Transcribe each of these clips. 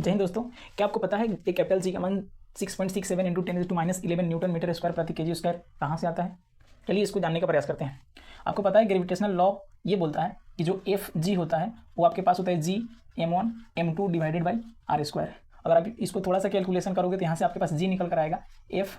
जय हिंद दोस्तों। क्या आपको पता है एक कैपिटल जी का मान 6.67 इंटू 10⁻11 न्यूटन मीटर स्क्वायर प्रति केजी स्क्वायर कहाँ से आता है? चलिए इसको जानने का प्रयास करते हैं। आपको पता है ग्रेविटेशनल लॉ ये बोलता है कि जो एफ जी होता है वो आपके पास होता है G m1 m2 divided by r square. अगर आप इसको थोड़ा सा कैलकुलेशन करोगे तो यहाँ से आपके पास जी निकल कर आएगा एफ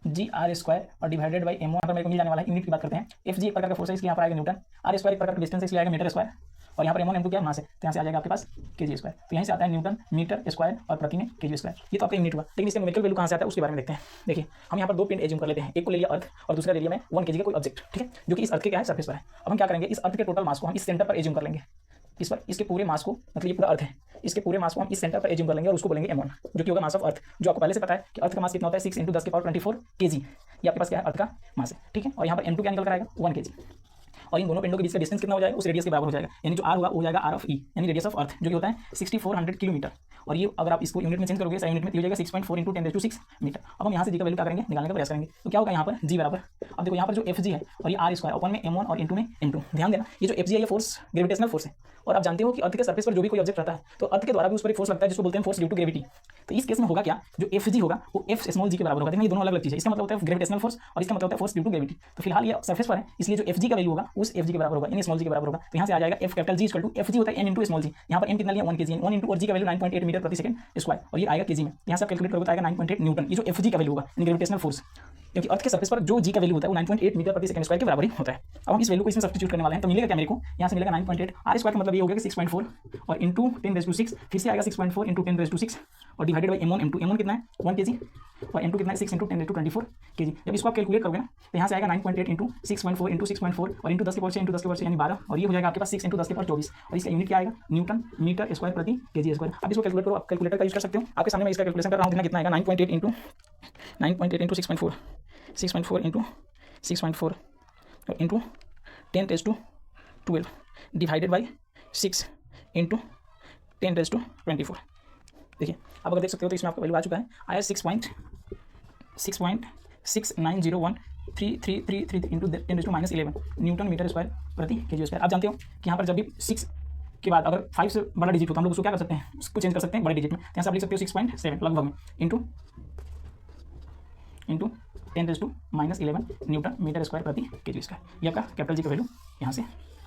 जी आर स्क्वायर और डिवाइडेड बाई m1 पर मेरे को मिल जाने वाला है। यूनिट की बात करते हैं। एफ जी एक प्रकार का फोर्स है इसलिए यहाँ पर आएगा न्यूटन, आर स्क्वायर एक प्रकार का डिस्टेंस है इसलिए आएगा मीटर स्क्वायर, और यहाँ पर m1 m2 क्या मास है तो यहाँ से आ जाएगा आपके पास केजी स्क्वायर। तो यहीं से आता है न्यूटन मीटर स्क्वायर और प्रति में केजी स्क्वायर। ये तो आपका यूनिट हुआ, लेकिन इसका न्यूमेरिकल वैल्यू कहाँ से आता है उसके बारे में देखते हैं। देखिए हम यहाँ पर दो पिंड एज्यूम कर लेते हैं, एक को ले लिया अर्थ और दूसरा ले लिया मैं 1 kg का कोई ऑब्जेक्ट, ठीक है, जो कि इस अर्थ के क्या है सरफेस पर है। अब हम क्या करेंगे, इस अर्थ के टोटल मास को हम इस सेंटर पर एज्यूम कर लेंगे, इस पर इसके पूरे मास को, मतलब ये पूरा अर्थ है, इसके पूरे मास को हम इस सेंटर पर एज्यूम कर लेंगे और उसको बोलेंगे m1, जो कि होगा मास ऑफ अर्थ। जो आपको पहले से पता है कि अर्थ का मास कितना होता है 6 × 10⁻24 kg, ये आपके पास क्या है अर्थ का मास है, ठीक है। और यहाँ पर m2 क्या निकल कर आएगा 1 kg, और इन दोनों पिंडों के बीच का डिस्टेंस कितना हो जाएगा, उस रेडियस के बराबर हो जाएगा। यानी जो r होगा वो जाएगा r ऑफ e, यानी रेडियस ऑफ अर्थ, जो कि होता है 6400 किलोमीटर। और ये अगर आप इसको यूनिट में चेंज करोगे यूनिट में हो जाएगा 6.4 × 10⁻6 मीटर। अब हम यहाँ से जी का वैल्यू क्या करेंगे, निकालने का प्रयास करेंगे। तो क्या होगा यहाँ पर जी बराबर, अब देखो यहाँ पर जो एफ जी है और ये आर स्क्वायर ओपन में m1 और इंटू में m2। ध्यान देना ये जो एफ जी है ये फोर्स ग्रेविटेशनल फोर्स है, और आप जानते हो कि अर्थ के सरफेस पर जो भी कोई ऑब्जेक्ट रहता है तो अर्थ के द्वारा भी उस पर एक फोर्स लगता है जिसको बोलते हैं फोर्स ड्यू टू ग्रेविटी। तो इस केस में होगा क्या, जो एफ जी होगा वो एफ स्मॉल जी के बराबर होगा। देखिए ये दोनों अलग अलग चीज़ है, इसका मतलब होता है ग्रेविटेशनल फोर्स और इसका मतलब होता है फोर्स ड्यू टू ग्रेविटी। तो फिलहाल ये सरफेस पर है इसलिए जो एफ जी का वैल्यू होगा उस एफ जी के बराबर होगा, यानी स्मॉल जी के बराबर होगा। तो यहाँ से आ जाएगा F capital G equal to F G होता है m इंटू स्मॉल जी, यहाँ पर m कितना लिया 1 kg, 1 इंटू और जी का वैल्यू 9.8 मीटर प्रति सेकंड स्क्वायर, और ये आएगा केजी में। यहाँ से आप कैलकुलेट करोगे तो आएगा 9.8 न्यूटन, ये जो एफ जी का वैल्यू होगा ग्रेविटेशनल फोर्स, क्योंकि अर्थ के सरफेस पर जो जी का वैल्यू होता है वो 9.8 मीटर प्रति सेकंड स्क्वायर के बराबर ही होता है। अब हम इस वैल्यू को इसमें सब्स्टिट्यूट करने वाले हैं, तो मिलेगा क्या मेरे को, यहाँ से मिलेगा 9.8 आर स्क्वायर का मतलब ये हो गया कि 6.4 और इंटू 10⁻6, फिर से आएगा 6.4 इंटू 10⁻6 और डिवाइडेड बाई m1 m2 कितना है 1 kg और m2 कितना है 6 इंटू 10⁻24 kg। जब इसको आप कैलकुलेट करोगे ना तो यहाँ से आएगा 9.8 इंटू 6.4 इंटू 6.4 और इंटू 10 के पावर से इंटू 10 के पावर से यानी 12, और ये हो जाएगा आपके पास 6 इंटू 10 के पावर 24, और इसका यूनिट क्या आएगा न्यूटन मीटर स्क्वायर प्रति केजी स्क्वायर। अब इसको कैलकुलेट करो, आप कैलकुलेटर का यूज कर सकते हो, आपके सामने मैं इसका कैलकुलेशन कर रहा हूँ। कितना आएगा 9.8 इंटू 6.4 इंटू 6.4 और इंटू 10⁻12 डिवाइडेड बाई 6 इंटू 10⁻24। देखिए आप अगर देख सकते हो तो इसमें आपका वैल्यू आ चुका है, आया 6.69013333 इंटू 10⁻11 न्यूटन मीटर स्क्वायर प्रति केजी स्क्वायर। आप जानते हो कि यहाँ पर जब भी 6 के बाद अगर 5 से बड़ा डिजिट हो तो हम लोग उसको क्या कर सकते हैं, उसको चेंज कर सकते हैं बड़े डिजिट में। यहाँ से आप लिख सकते हो 6.7 लगभग में इंटू 10⁻11 न्यूटन मीटर स्क्वायर प्रति केजी स्क्वायर। ये आपका कैपिटल जी का वैल्यू यहाँ से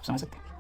समझ सकते हैं।